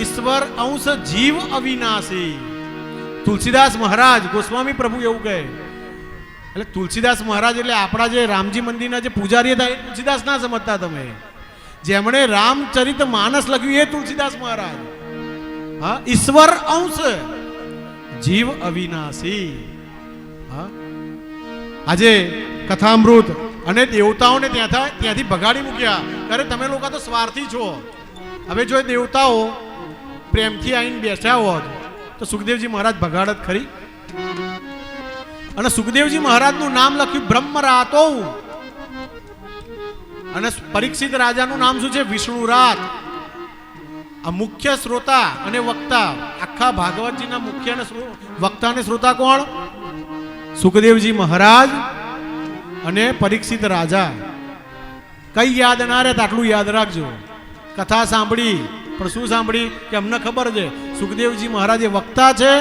ઈશ્વર અંશ જીવ અવિનાશી. તુલસીદાસ મહારાજ ગોસ્વામી પ્રભુ એવું કહે. એટલે તુલસીદાસ મહારાજ એટલે આપણા જે રામજી મંદિરના જે પૂજારી હતા એ તુલસીદાસ ના સમજતા તમે. જેમણે રામચરિત માનસ લખ્યું એ તુલસીદાસ મહારાજ. હા, ઈશ્વર અંશ જીવ અવિનાશી. હા, આજે કથામૃત અને દેવતાઓને ત્યાંથી ભગાડી મૂક્યા. અરે તમે લોકો તો સ્વાર્થી છો. હવે જો દેવતાઓ પ્રેમથી આવીને બેસ્યા હોત તો સુખદેવજી મહારાજ ભગાડત ખરી. અને સુખદેવજી મહારાજનું નામ લખ્યું બ્રહ્મરાતો. અને પરીક્ષિત રાજાનું નામ શું છે? વિષ્ણુરાત. આ મુખ્ય શ્રોતા અને વક્તા આખા ભાગવતજીના મુખ્ય અને વક્તા અને શ્રોતા કોણ? સુખદેવજી મહારાજ અને પરીક્ષિત રાજા. કઈ યાદ ના રહે આટલું યાદ રાખજો. કથા સાંભળી પણ શું સાંભળી કે અમને ખબર છે સુખદેવજી મહારાજ એ વક્તા છે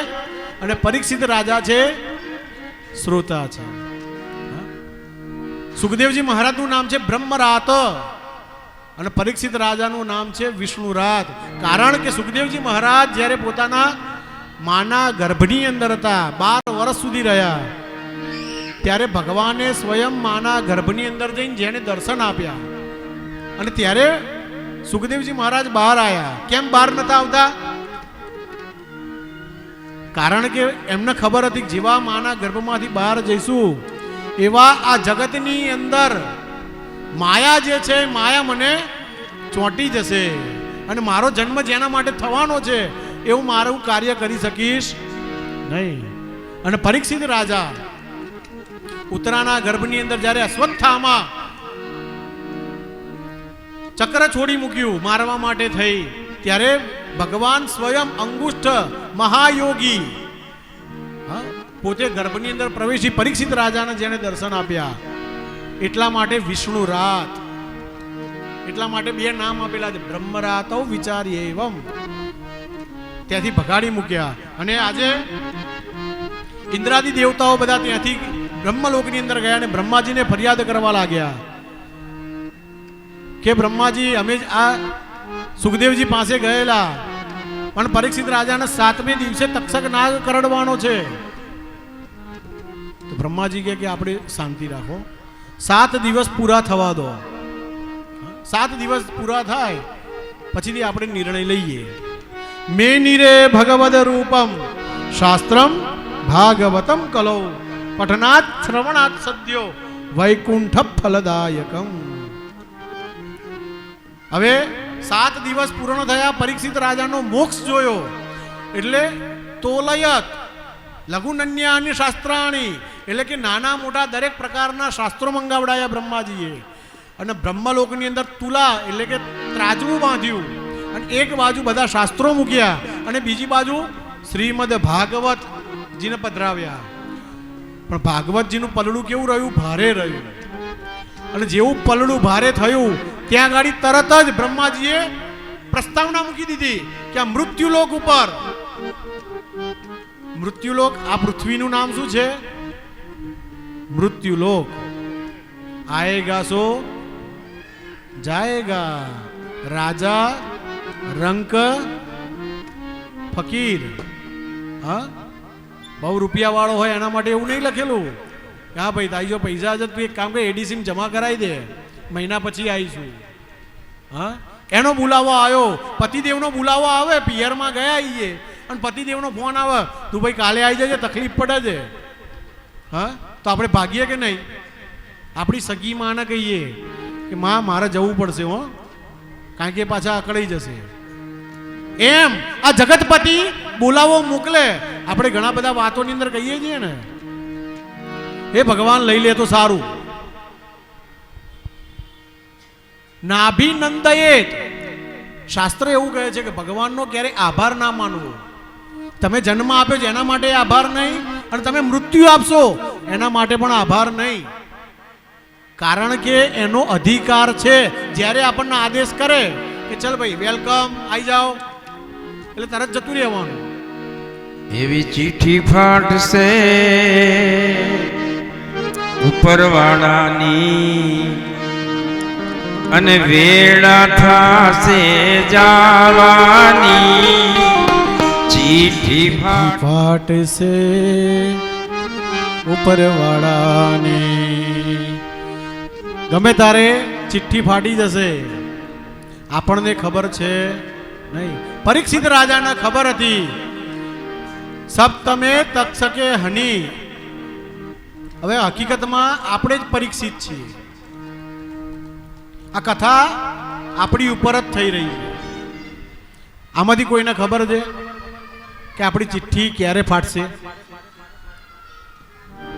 અને પરીક્ષિત રાજા છે શ્રોતા છે. સુખદેવજી મહારાજનું નામ છે બ્રહ્મરાત અને પરીક્ષિત રાજાનું નામ છે વિષ્ણુરાત. કારણ કે સુખદેવજી મહારાજ જ્યારે પોતાના માના ગર્ભની અંદર હતા, 12 વર્ષ સુધી રહ્યા, ત્યારે ભગવાને સ્વયં માના ગર્ભની અંદર જઈને જેને દર્શન આપ્યા. અને ત્યારે સુખદેવજી મહારાજ બહાર આવ્યા. કેમ બહાર નતા આવતા? કારણ કે એમને ખબર હતી કે જેવા માના ગર્ભમાંથી બહાર જઈશું એવા આ જગતની અંદર માયા જે છે માયા મને ચોંટી જશે અને મારો જન્મ જેના માટે થવાનો છે એવું મારું કાર્ય કરી શકીશ નહીં. અને પરીક્ષિત રાજા ઉત્તરાના ગર્ભની અંદર જ્યારે અશ્વત્થામા ચક્ર છોડી મૂક્યું મારવા માટે થઈ, ત્યારે ભગવાન સ્વયં અંગુષ્ઠ મહાયોગી પોતે ગર્ભની અંદર પ્રવેશી પરીક્ષિત રાજાને જેને દર્શન આપ્યા. એટલા માટે વિષ્ણુ રાત, એટલા માટે 2 નામ આપેલા છે, બ્રહ્મરાતો વિચાર્ય એવમ. ત્યાંથી ભગાડી મૂક્યા. અને આજે ઇન્દ્રાદી દેવતાઓ બધા ત્યાંથી બ્રહ્મલોકની અંદર ગયા અને બ્રહ્માજીને ફરિયાદ કરવા લાગ્યા કે બ્રહ્માજી અમે આ સુખદેવજી પાસે ગયેલા પણ પરીક્ષિત રાજાને 7મે દિવસે તક્ષક નાગ કરડવાનો છે. તો બ્રહ્માજી કે આપણે શાંતિ રાખો, 7 દિવસ પૂરા થવા દો. 7 દિવસ પૂરા થાય પછીથી આપણે નિર્ણય લઈએ. મે નિરે ભગવદ રૂપમ શાસ્ત્રમ ભાગવતમ કલો પઠનાત શ્રવણાત સદ્યો વૈકુંઠ ફલદાયકમ. હવે 7 દિવસ પૂર્ણ થયા, પરીક્ષિત રાજાનો મોક્ષ જોયો એટલે તોલયત લઘુનન્યાની શાસ્ત્રાણી એટલે કે નાના મોટા દરેક પ્રકારના શાસ્ત્રો મંગાવડાયા બ્રહ્માજીએ. અને બ્રહ્મલોકની અંદર તુલા એટલે કે ત્રાજવું બાંધ્યું અને એક બાજુ બધા શાસ્ત્રો મૂક્યા અને બીજી બાજુ શ્રીમદ ભાગવતજીને પધરાવ્યા. પણ ભાગવતજીનું પલડું કેવું રહ્યું? ભારે રહ્યું. અને જેવું પલડું ભારે થયું ત્યાં ગાડી તરત જ બ્રહ્માજીએ પ્રસ્તાવના મૂકી દીધી કે આ મૃત્યુલોક ઉપર, મૃત્યુલોક આ પૃથ્વીનું નામ શું છે? મૃત્યુલોક. આયેગા સો જાયેગા, રાજા રંક ફકીર. હા, બહુ રૂપિયા વાળો હોય એના માટે એવું નહીં લખેલું હા ભાઈ તારી જો પૈસા છે તું એક કામ કર એડીસીમ જમા કરાવી દે, મહિના પછી આવીશું. હા, એનો બોલાવો આવ્યો, પતિદેવનો બોલાવો આવે, પિયરમાં ગયા આવીએ અને પતિદેવનો ફોન આવે તું ભાઈ કાલે આવી જજે તકલીફ પડે છે. હા, તો આપણે ભાગીએ કે નહીં? આપણી સગી માને કહીએ કે માં મારે જવું પડશે હો, કારણ કે પાછા અકળાઈ જશે. એમ આ જગતપતિ બોલાવો મોકલે. આપણે ઘણા બધા વાતોની અંદર કહીએ છીએ ને એ ભગવાન લઈ લે તો સારું. નાભિનંદયેત શાસ્ત્ર એવું કહે છે કે ભગવાનનો ક્યારેય આભાર ના માનવો. તમે જન્મ આપ્યો છે એના માટે આભાર નહીં અને તમે મૃત્યુ આપશો એના માટે પણ આભાર નહીં. કારણ કે એનો અધિકાર છે. જ્યારે આપણને આદેશ કરે કે ચલ ભાઈ વેલકમ આવી જાઓ એટલે તરત જતું રહેવાનું. એવી ચીઠી ફાટશે ઉપરવાળાની અને વેળા થાશે જાવાની. ચીઠી ફાટશે ઉપરવાળાની. ગમે તારે ચિઠ્ઠી ફાટી જશે, આપણને ખબર છે નહીં. પરીક્ષિત રાજાને ખબર હતી. સપ્તમે તક્ષકે હની. હવે હકીકતમાં આપણે જ પરીક્ષિત છીએ. આ કથા આપણી ઉપર જ થઈ રહી છે. આમાંથી કોઈને ખબર છે કે આપણી ચિઠ્ઠી ક્યારે ફાટશે?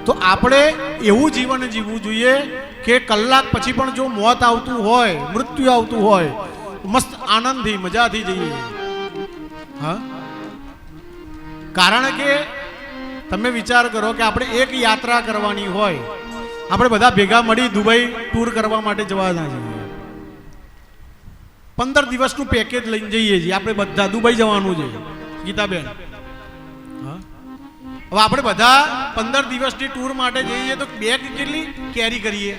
તો આપણે એવું જીવન જીવવું જોઈએ કે કલાક પછી પણ જો મોત આવતું હોય, મૃત્યુ આવતું હોય, મસ્ત આનંદથી મજાથી જઈએ. હા, કારણ કે તમે વિચાર કરો કે આપણે એક યાત્રા કરવાની હોય, આપણે બધા ભેગા મળી દુબઈ ટૂર કરવા માટે જવાના છીએ. 15 દિવસનું પેકેજ લઈને જઈએ છીએ આપણે બધા. દુબઈ જવાનું છે ગીતાબેન. હવે આપણે બધા 15 દિવસની ટૂર માટે જઈએ તો બેગ કેટલી કેરી કરીએ?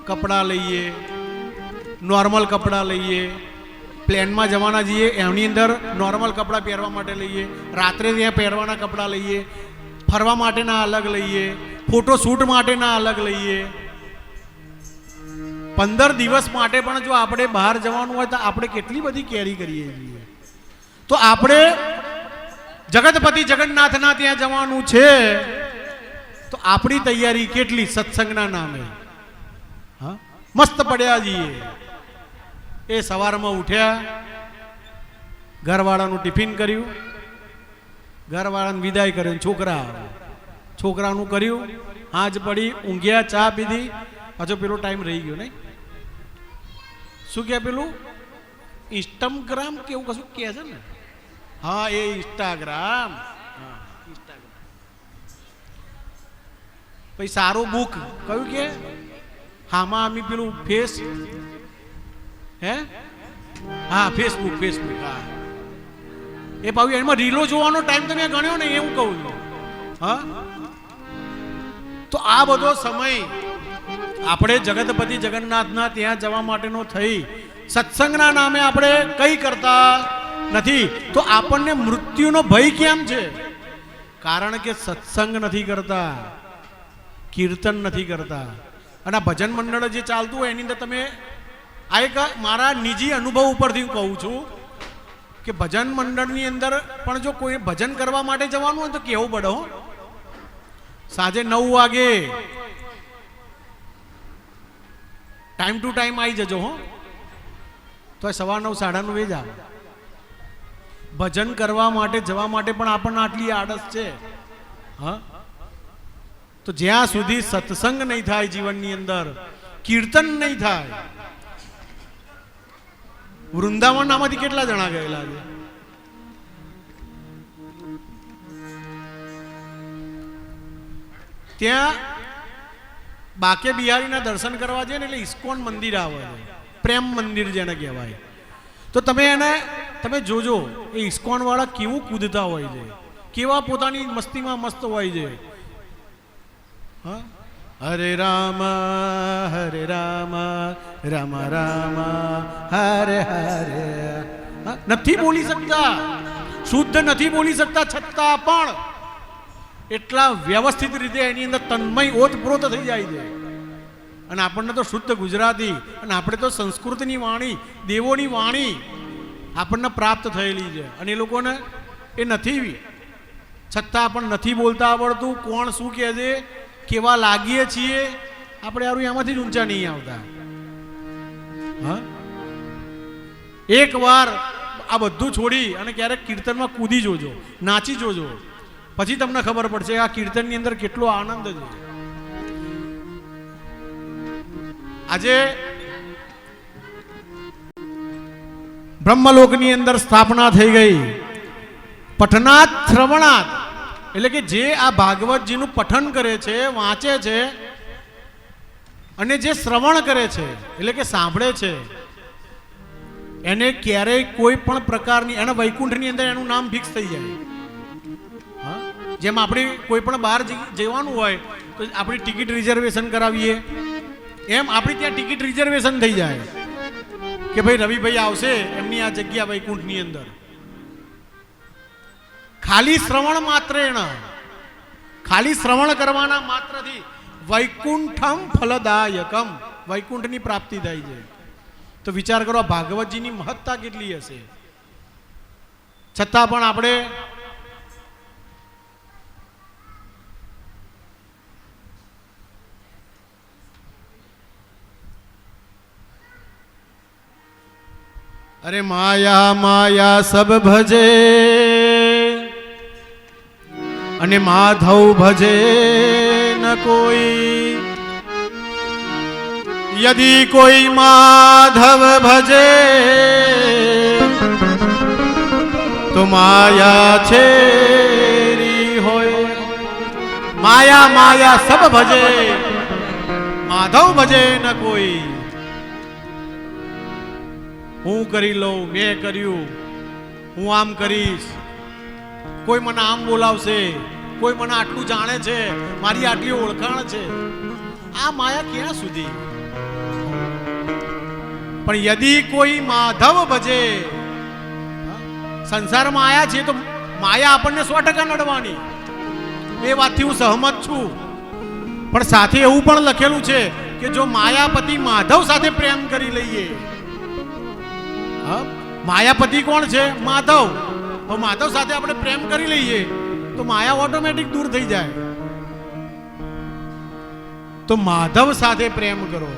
કપડાં લઈએ, નોર્મલ કપડાં લઈએ. પ્લેનમાં જવાના જઈએ એની અંદર નોર્મલ કપડાં પહેરવા માટે લઈએ, રાત્રે ત્યાં પહેરવાના કપડાં લઈએ, ફરવા માટેના અલગ લઈએ, ફોટો શૂટ માટેના અલગ લઈએ. 15 દિવસ માટે પણ જો આપણે બહાર જવાનું હોય તો આપણે કેટલી બધી કેરી કરીએ છીએ. તો આપણે જગતપતિ જગન્નાથના ત્યાં જવાનું છે તો આપણી તૈયારી કેટલી સત્સંગના નામે? હા, મસ્ત પડ્યા છીએ. એ સવારમાં ઉઠ્યા, ઘરવાળાનું ટિફિન કર્યું, ઘરવાળાને વિદાય કર્યો, છોકરાનું કર્યું, હાજ પડી, ઊંઘ્યા, ચા પીધી. પાછો પેલો ટાઈમ રહી ગયો નહીં. શું કે પેલું ઇન્સ્ટાગ્રામ કે એવું કશું કહે છે ને? હા, એ ઇન્સ્ટાગ્રામ. પછી સારો બુક કયું કે હામાં આમી પેલું ફેસ હા ફેસબુક. હા, એ પાછું એમાં રીલો જોવાનો ટાઈમ તમે ગણ્યો ને એવું કહું છું. હા, તો આ બધો સમય આપણે જગતપતિ જગન્નાથના ત્યાં જવા માટેનો થઈ સત્સંગના નામે આપણે કંઈ કરતા નથી. તો આપણને મૃત્યુનો ભય કેમ છે? કારણ કે સત્સંગ નથી કરતા, કીર્તન નથી કરતા. અને ભજન મંડળ જે ચાલતું હોય એની અંદર તમે આ એક મારા નિજી અનુભવ ઉપરથી કહું છું કે ભજન મંડળની અંદર પણ જો કોઈ ભજન કરવા માટે જવાનું હોય તો કેવું પડે હો. સાંજે 9 વાગે ટાઈમ ટુ ટાઈમ આવી જજો હો. તો 9:15 9:30 જ આવે. ભજન કરવા માટે જવા માટે પણ આપણને આટલી આળસ છે. હા, તો જ્યાં સુધી સત્સંગ નહીં થાય જીવનની અંદર, કીર્તન નહીં થાય. વૃંદાવન આમાંથી કેટલા જણા ગયેલા છે? ત્યાં બાકે બિહારીના દર્શન કરવા છે ને એટલે ઇસ્કોન મંદિર આવે છે, પ્રેમ મંદિર જેને કહેવાય. તો તમે જોજો એ ઇસ્કોન વાળા કેવું કૂદતા હોય છે, કેવા પોતાની મસ્તીમાં મસ્ત હોય છે. હા, હરે રામ રામ રામ હરે હરે. નથી બોલી શકતા, શુદ્ધ નથી બોલી શકતા, છતાં પણ એટલા વ્યવસ્થિત રીતે એની અંદર તન્મય ઓતપ્રોત થઈ જાય છે. અને આપણને તો શુદ્ધ ગુજરાતી અને આપણે તો સંસ્કૃતની વાણી, દેવોની વાણી આપણને પ્રાપ્ત થયેલી છે. અને એ લોકોને એ નથી, છતાં પણ નથી બોલતા આવડતું. કોણ શું કહે છે, કેવા લાગીએ છીએ આપણે, યારું એમાંથી જ ઊંચા નહીં આવતા. હા, એક વાર આ બધું છોડી અને ક્યારેક કીર્તનમાં કૂદી જોજો, નાચી જોજો, પછી તમને ખબર પડશે આ કીર્તનની અંદર કેટલો આનંદ છે. આજે બ્રહ્મલોકની અંદર સ્થાપના થઈ ગઈ પઠનાથ શ્રવણાથ, એટલે કે જે આ ભાગવતજીનું પઠન કરે છે, વાંચે છે અને જે શ્રવણ કરે છે એટલે કે સાંભળે છે, એને ક્યારેય કોઈ પણ પ્રકારની એના વૈકુંઠની અંદર એનું નામ ફિક્સ થઈ જાય. જેમ આપણે કોઈ પણ બહાર જવાનું હોય તો આપણી ટિકિટ રિઝર્વેશન કરાવીએ, એમ આપણી ત્યાં ટિકિટ રિઝર્વેશન થઈ જાય કે ભાઈ રવિભાઈ આવશે એમની આ જગ્યા વૈકુંઠની અંદર. ખાલી શ્રવણ માત્રેણ, ખાલી શ્રવણ કરવાના માત્રથી વૈકુંઠમ ફલદાયકમ, વૈકુંઠની પ્રાપ્તિ થાય છે. તો વિચાર કરો ભાગવતજીની મહત્તા કેટલી હશે. છતાં પણ આપણે અરે માયા માયા સબ ભજે અને માધવ ભજે ન કોઈ. યદિ કોઈ માધવ ભજે તો માયા છેરી હોય. માયા માયા સબ ભજે માધવ ભજે ન કોઈ. હું કરી લઉં, મેં કર્યું, હું આમ કરીશ, કોઈ મને આમ બોલાવશે, કોઈ મને આટલું જાણે છે, મારી આટલી ઓળખાણ છે. આ માયા ક્યાં સુધી? પણ યદિ કોઈ માધવ ભજે, સંસારમાં આયા છે તો માયા આપણને 100% નડવાની, એ વાતથી હું સહમત છું. પણ સાથે એવું પણ લખેલું છે કે જો માયાપતિ માધવ સાથે પ્રેમ કરી લઈએ. માયાપતિ કોણ છે? માધવ. તો માધવ સાથે આપણે પ્રેમ કરી લઈએ તો માયા ઓટોમેટિક દૂર થઈ જાય. તો માધવ સાથે પ્રેમ કરો.